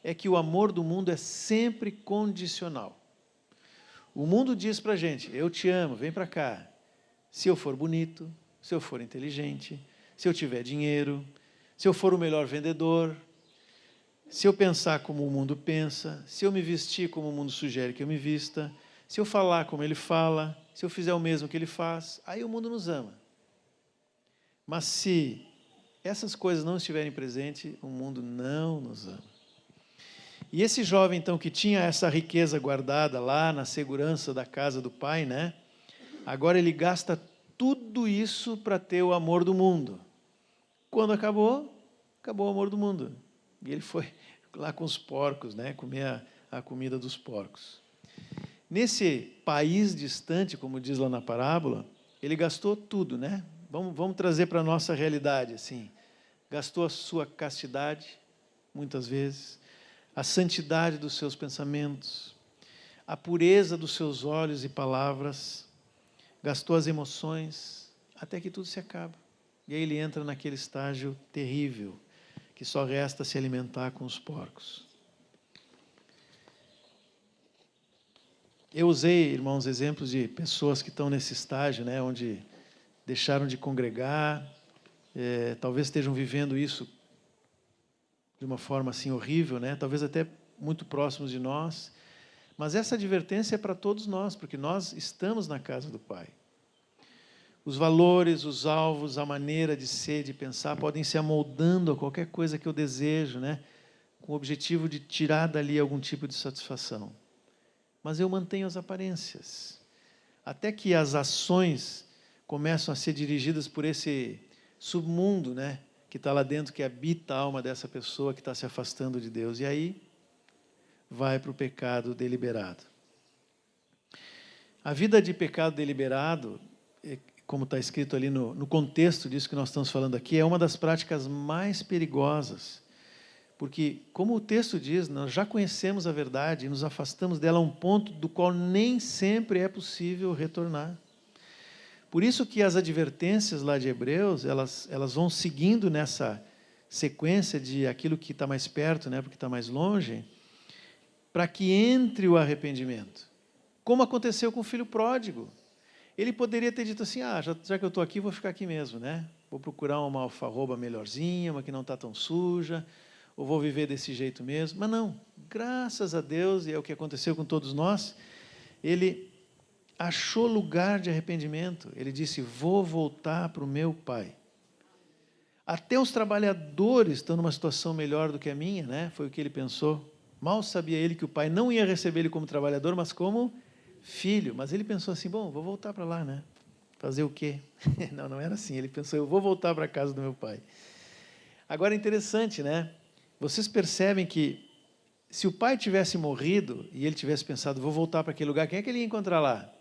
é que o amor do mundo é sempre condicional. O mundo diz para a gente: eu te amo, vem para cá. Se eu for bonito, se eu for inteligente, se eu tiver dinheiro, se eu for o melhor vendedor, se eu pensar como o mundo pensa, se eu me vestir como o mundo sugere que eu me vista, se eu falar como ele fala, se eu fizer o mesmo que ele faz, aí o mundo nos ama. Mas se essas coisas não estiverem presentes, o mundo não nos ama. E esse jovem, então, que tinha essa riqueza guardada lá na segurança da casa do pai, né? Agora ele gasta tudo isso para ter o amor do mundo. Quando acabou o amor do mundo. E ele foi lá com os porcos, né? Comer a comida dos porcos. Nesse país distante, como diz lá na parábola, ele gastou tudo, né? Vamos trazer para a nossa realidade, assim. Gastou a sua castidade, muitas vezes, a santidade dos seus pensamentos, a pureza dos seus olhos e palavras, gastou as emoções, até que tudo se acaba. E aí ele entra naquele estágio terrível, que só resta se alimentar com os porcos. Eu usei, irmãos, exemplos de pessoas que estão nesse estágio, né, onde deixaram de congregar, talvez estejam vivendo isso de uma forma assim horrível, né? Talvez até muito próximos de nós. Mas essa advertência é para todos nós, porque nós estamos na casa do Pai. Os valores, os alvos, a maneira de ser, de pensar, podem se amoldando a qualquer coisa que eu desejo, né? Com o objetivo de tirar dali algum tipo de satisfação. mas eu mantenho as aparências. Até que as ações começam a ser dirigidas por esse submundo, né, que está lá dentro, que habita a alma dessa pessoa que está se afastando de Deus. E aí vai para o pecado deliberado. A vida de pecado deliberado, como está escrito ali no contexto disso que nós estamos falando aqui, é uma das práticas mais perigosas. Porque, como o texto diz, nós já conhecemos a verdade e nos afastamos dela a um ponto do qual nem sempre é possível retornar. Por isso que as advertências lá de Hebreus, elas vão seguindo nessa sequência de aquilo que está mais perto, né, porque está mais longe, para que entre o arrependimento. Como aconteceu com o filho pródigo. Ele poderia ter dito assim, já que eu estou aqui, vou ficar aqui mesmo, né? Vou procurar uma alfarroba melhorzinha, uma que não está tão suja, ou vou viver desse jeito mesmo. Mas não, graças a Deus, e é o que aconteceu com todos nós, ele achou lugar de arrependimento. Ele disse, vou voltar para o meu pai. Até os trabalhadores estão numa situação melhor do que a minha, né? Foi o que ele pensou. Mal sabia ele que o pai não ia receber ele como trabalhador, mas como filho. Mas ele pensou assim, bom, vou voltar para lá, né? Fazer o quê? Não era assim. Ele pensou, eu vou voltar para a casa do meu pai. Agora é interessante, né? Vocês percebem que se o pai tivesse morrido e ele tivesse pensado, vou voltar para aquele lugar, quem é que ele ia encontrar lá?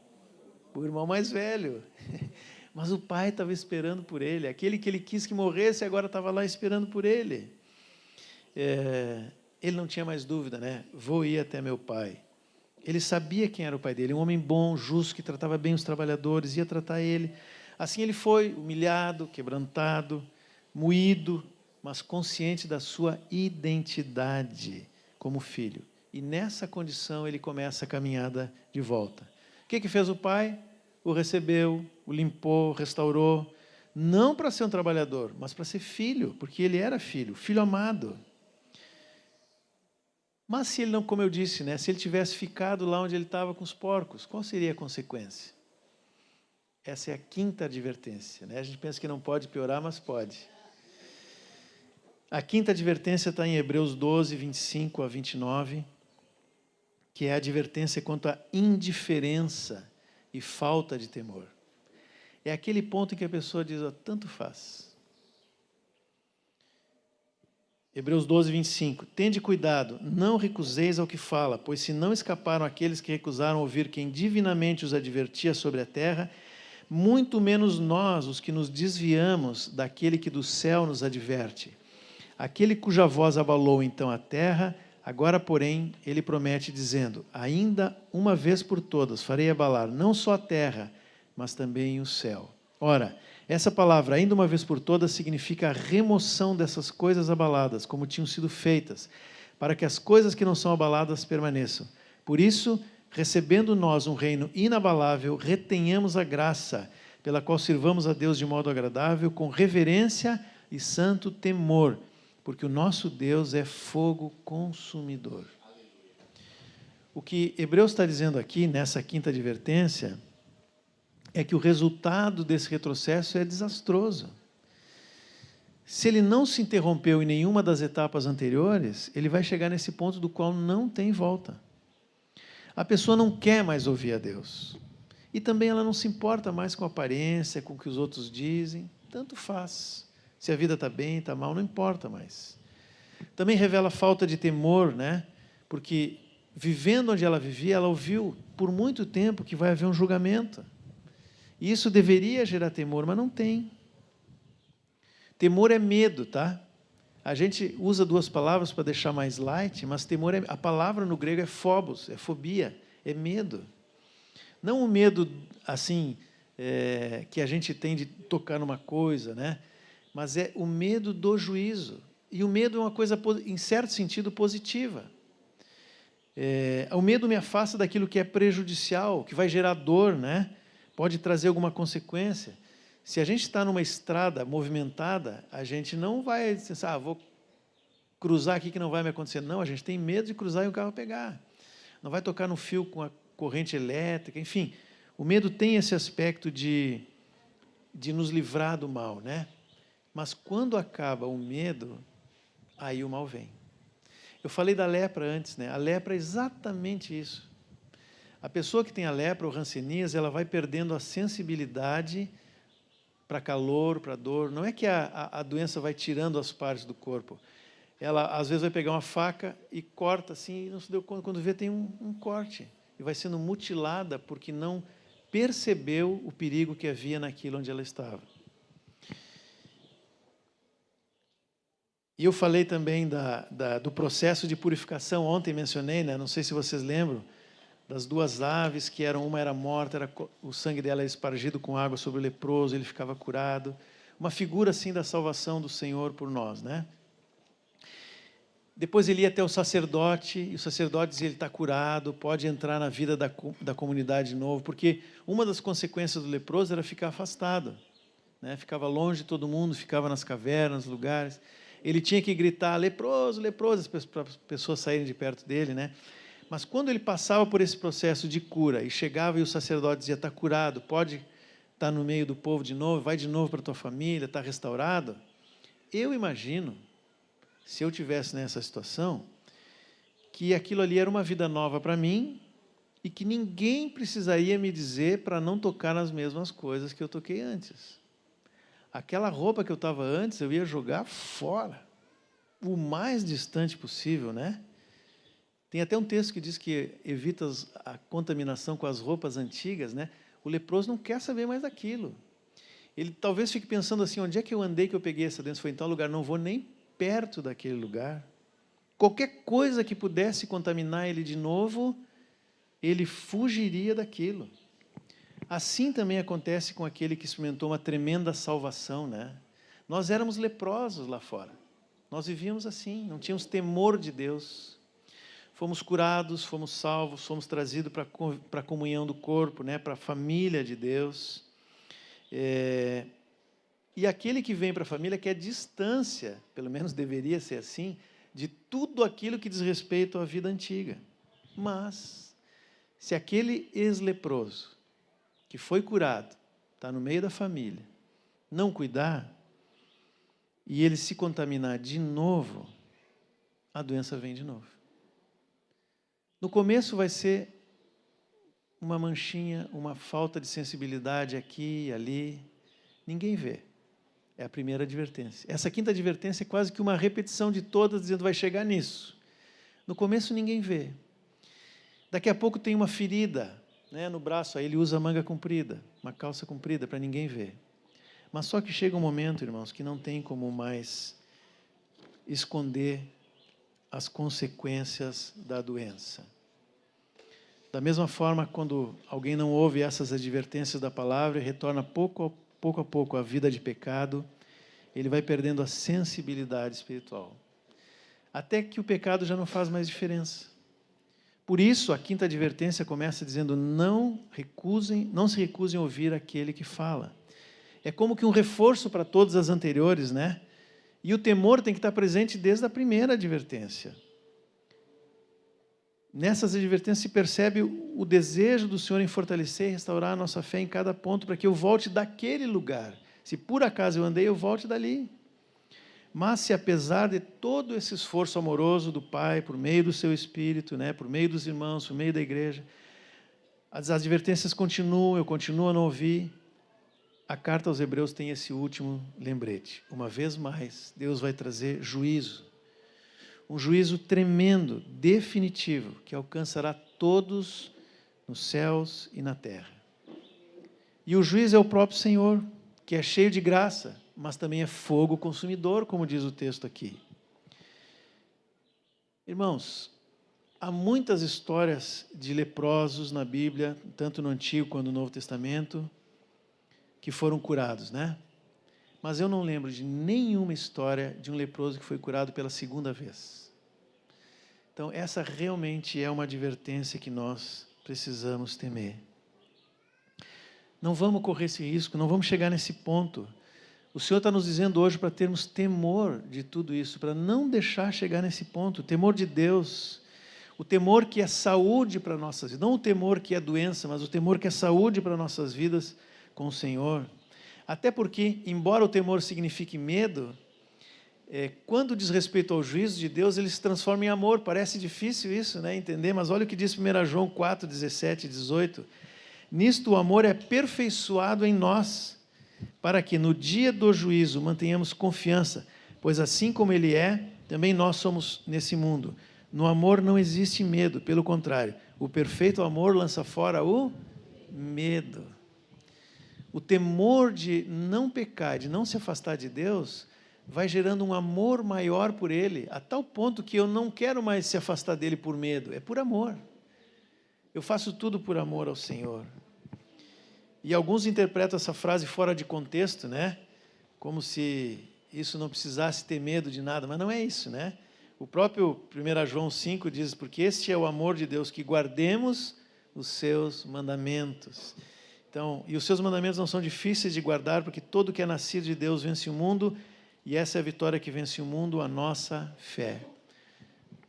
O irmão mais velho. Mas o pai estava esperando por ele. Aquele que ele quis que morresse, agora estava lá esperando por ele. Ele não tinha mais dúvida, né? Vou ir até meu pai. Ele sabia quem era o pai dele, um homem bom, justo, que tratava bem os trabalhadores, ia tratar ele. Assim ele foi, humilhado, quebrantado, moído, mas consciente da sua identidade como filho. E nessa condição ele começa a caminhada de volta. O que fez o pai? O recebeu, o limpou, restaurou, não para ser um trabalhador, mas para ser filho, porque ele era filho, filho amado. Mas se ele não, como eu disse, né, se ele tivesse ficado lá onde ele estava com os porcos, qual seria a consequência? Essa é a quinta advertência, né? A gente pensa que não pode piorar, mas pode. A quinta advertência está em Hebreus 12, 25 a 29, que é a advertência quanto à indiferença e falta de temor. É aquele ponto em que a pessoa diz, tanto faz. Hebreus 12, 25. Tende cuidado, não recuseis ao que fala, pois se não escaparam aqueles que recusaram ouvir quem divinamente os advertia sobre a terra, muito menos nós, os que nos desviamos daquele que do céu nos adverte. Aquele cuja voz abalou então a terra, agora, porém, ele promete dizendo, ainda uma vez por todas farei abalar não só a terra, mas também o céu. Ora, essa palavra, ainda uma vez por todas, significa a remoção dessas coisas abaladas, como tinham sido feitas, para que as coisas que não são abaladas permaneçam. Por isso, recebendo nós um reino inabalável, retenhamos a graça, pela qual sirvamos a Deus de modo agradável, com reverência e santo temor, porque o nosso Deus é fogo consumidor. O que Hebreus está dizendo aqui, nessa quinta advertência, é que o resultado desse retrocesso é desastroso. Se ele não se interrompeu em nenhuma das etapas anteriores, ele vai chegar nesse ponto do qual não tem volta. A pessoa não quer mais ouvir a Deus. E também ela não se importa mais com a aparência, com o que os outros dizem. Tanto faz. Se a vida está bem, está mal, não importa mais. Também revela falta de temor, né? Porque vivendo onde ela vivia, ela ouviu por muito tempo que vai haver um julgamento. E isso deveria gerar temor, mas não tem. Temor é medo, tá? A gente usa duas palavras para deixar mais light, mas temor a palavra no grego é phobos, é fobia, é medo. Não o medo assim que a gente tem de tocar numa coisa, né? Mas é o medo do juízo. E o medo é uma coisa, em certo sentido, positiva. O medo me afasta daquilo que é prejudicial, que vai gerar dor, né? Pode trazer alguma consequência. Se a gente está numa estrada movimentada, a gente não vai pensar, vou cruzar aqui que não vai me acontecer. Não, a gente tem medo de cruzar e o carro pegar. Não vai tocar no fio com a corrente elétrica, enfim. O medo tem esse aspecto de nos livrar do mal, né? Mas quando acaba o medo, aí o mal vem. Eu falei da lepra antes, né? A lepra é exatamente isso. A pessoa que tem a lepra ou hanseníase, ela vai perdendo a sensibilidade para calor, para dor. Não é que a doença vai tirando as partes do corpo. Ela, às vezes, vai pegar uma faca e corta assim, e não se deu conta. Quando vê, tem um corte. E vai sendo mutilada porque não percebeu o perigo que havia naquilo onde ela estava. E eu falei também do processo de purificação. Ontem mencionei, né? Não sei se vocês lembram, das duas aves, que uma era morta, o sangue dela era espargido com água sobre o leproso, ele ficava curado. Uma figura, assim, da salvação do Senhor por nós, né? Depois ele ia até o sacerdote, e o sacerdote dizia, ele está curado, pode entrar na vida da comunidade de novo, porque uma das consequências do leproso era ficar afastado, né? Ficava longe de todo mundo, ficava nas cavernas, lugares. Ele tinha que gritar, leproso, leproso, para as pessoas saírem de perto dele, né? Mas quando ele passava por esse processo de cura, e chegava e o sacerdote dizia, está curado, pode estar no meio do povo de novo, vai de novo para a tua família, está restaurado. Eu imagino, se eu tivesse nessa situação, que aquilo ali era uma vida nova para mim e que ninguém precisaria me dizer para não tocar nas mesmas coisas que eu toquei antes. Aquela roupa que eu estava antes, eu ia jogar fora, o mais distante possível, né? Tem até um texto que diz que evita a contaminação com as roupas antigas, né? O leproso não quer saber mais daquilo. Ele talvez fique pensando assim, onde é que eu andei que eu peguei essa doença? Foi em tal lugar, não vou nem perto daquele lugar. Qualquer coisa que pudesse contaminar ele de novo, ele fugiria daquilo. Assim também acontece com aquele que experimentou uma tremenda salvação, né? Nós éramos leprosos lá fora. Nós vivíamos assim, não tínhamos temor de Deus. Fomos curados, fomos salvos, fomos trazidos para a comunhão do corpo, né? Para a família de Deus. E aquele que vem para a família quer distância, pelo menos deveria ser assim, de tudo aquilo que diz respeito à vida antiga. Mas, se aquele ex-leproso, que foi curado, está no meio da família, não cuidar, e ele se contaminar de novo, a doença vem de novo. No começo vai ser uma manchinha, uma falta de sensibilidade aqui e ali, ninguém vê. É a primeira advertência. Essa quinta advertência é quase que uma repetição de todas, dizendo vai chegar nisso. No começo ninguém vê. Daqui a pouco tem uma ferida, né, no braço, aí ele usa manga comprida, uma calça comprida, para ninguém ver. Mas só que chega um momento, irmãos, que não tem como mais esconder as consequências da doença. Da mesma forma, quando alguém não ouve essas advertências da palavra e retorna pouco a pouco à vida de pecado, ele vai perdendo a sensibilidade espiritual. Até que o pecado já não faz mais diferença. Por isso, a quinta advertência começa dizendo, não se recusem a ouvir aquele que fala. É como que um reforço para todas as anteriores, né? E o temor tem que estar presente desde a primeira advertência. Nessas advertências se percebe o desejo do Senhor em fortalecer e restaurar a nossa fé em cada ponto, para que eu volte daquele lugar. Se por acaso eu andei, eu volte dali. Mas se apesar de todo esse esforço amoroso do Pai, por meio do seu Espírito, né, por meio dos irmãos, por meio da igreja, as advertências continuam, eu continuo a não ouvir, a carta aos Hebreus tem esse último lembrete. Uma vez mais, Deus vai trazer juízo. Um juízo tremendo, definitivo, que alcançará todos nos céus e na terra. E o juiz é o próprio Senhor, que é cheio de graça, mas também é fogo consumidor, como diz o texto aqui. Irmãos, há muitas histórias de leprosos na Bíblia, tanto no Antigo quanto no Novo Testamento, que foram curados, né? Mas eu não lembro de nenhuma história de um leproso que foi curado pela segunda vez. Então, essa realmente é uma advertência que nós precisamos temer. Não vamos correr esse risco, não vamos chegar nesse ponto. O Senhor está nos dizendo hoje para termos temor de tudo isso, para não deixar chegar nesse ponto. O temor de Deus, o temor que é saúde para nossas vidas, não o temor que é doença, mas o temor que é saúde para nossas vidas com o Senhor. Até porque, embora o temor signifique medo, quando diz respeito ao juízo de Deus, ele se transforma em amor. Parece difícil isso, né, entender, mas olha o que diz 1 João 4, 17 e 18. Nisto o amor é aperfeiçoado em nós, para que no dia do juízo mantenhamos confiança, pois assim como ele é, também nós somos nesse mundo. No amor não existe medo, pelo contrário, o perfeito amor lança fora o medo. O temor de não pecar, de não se afastar de Deus, vai gerando um amor maior por Ele, a tal ponto que eu não quero mais se afastar dEle por medo, é por amor. Eu faço tudo por amor ao Senhor. E alguns interpretam essa frase fora de contexto, né? Como se isso não precisasse ter medo de nada, mas não é isso, né? O próprio 1 João 5 diz, porque este é o amor de Deus, que guardemos os seus mandamentos. Então, e os seus mandamentos não são difíceis de guardar, porque todo que é nascido de Deus vence o mundo, e essa é a vitória que vence o mundo, a nossa fé.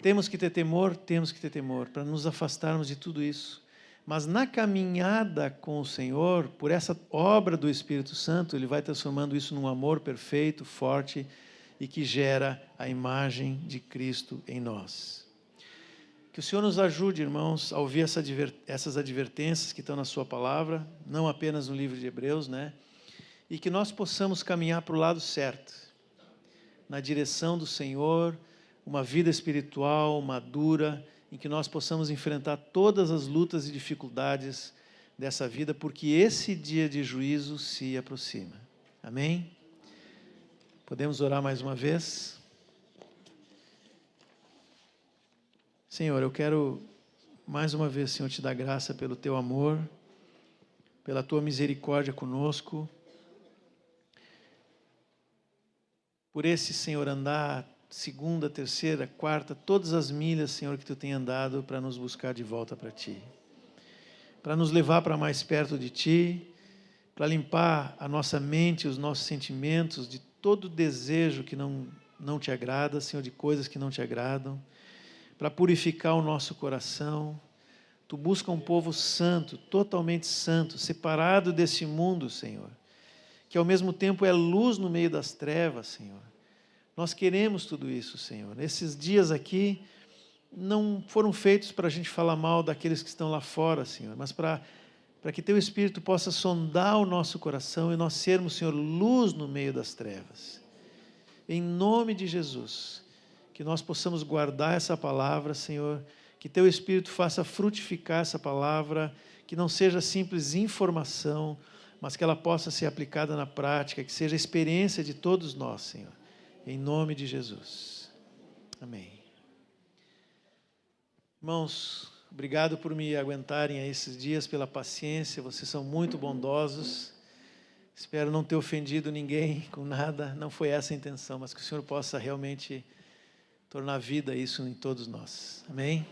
Temos que ter temor, para nos afastarmos de tudo isso. Mas na caminhada com o Senhor, por essa obra do Espírito Santo, Ele vai transformando isso num amor perfeito, forte, e que gera a imagem de Cristo em nós. Que o Senhor nos ajude, irmãos, a ouvir essas advertências que estão na sua palavra, não apenas no livro de Hebreus, né? E que nós possamos caminhar para o lado certo, na direção do Senhor, uma vida espiritual madura, em que nós possamos enfrentar todas as lutas e dificuldades dessa vida, porque esse dia de juízo se aproxima. Amém? Podemos orar mais uma vez? Senhor, eu quero mais uma vez, Senhor, te dar graça pelo teu amor, pela tua misericórdia conosco, por esse, Senhor, andar segunda, terceira, quarta, todas as milhas, Senhor, que tu tem andado para nos buscar de volta para ti, para nos levar para mais perto de ti, para limpar a nossa mente, os nossos sentimentos de todo desejo que não te agrada, Senhor, de coisas que não te agradam, para purificar o nosso coração. Tu busca um povo santo, totalmente santo, separado desse mundo, Senhor, que ao mesmo tempo é luz no meio das trevas, Senhor. Nós queremos tudo isso, Senhor. Esses dias aqui não foram feitos para a gente falar mal daqueles que estão lá fora, Senhor, mas para que Teu Espírito possa sondar o nosso coração e nós sermos, Senhor, luz no meio das trevas. Em nome de Jesus, que nós possamos guardar essa palavra, Senhor, que Teu Espírito faça frutificar essa palavra, que não seja simples informação, mas que ela possa ser aplicada na prática, que seja a experiência de todos nós, Senhor. Em nome de Jesus. Amém. Irmãos, obrigado por me aguentarem a esses dias, pela paciência, vocês são muito bondosos. Espero não ter ofendido ninguém com nada, não foi essa a intenção, mas que o Senhor possa realmente tornar vida isso em todos nós. Amém?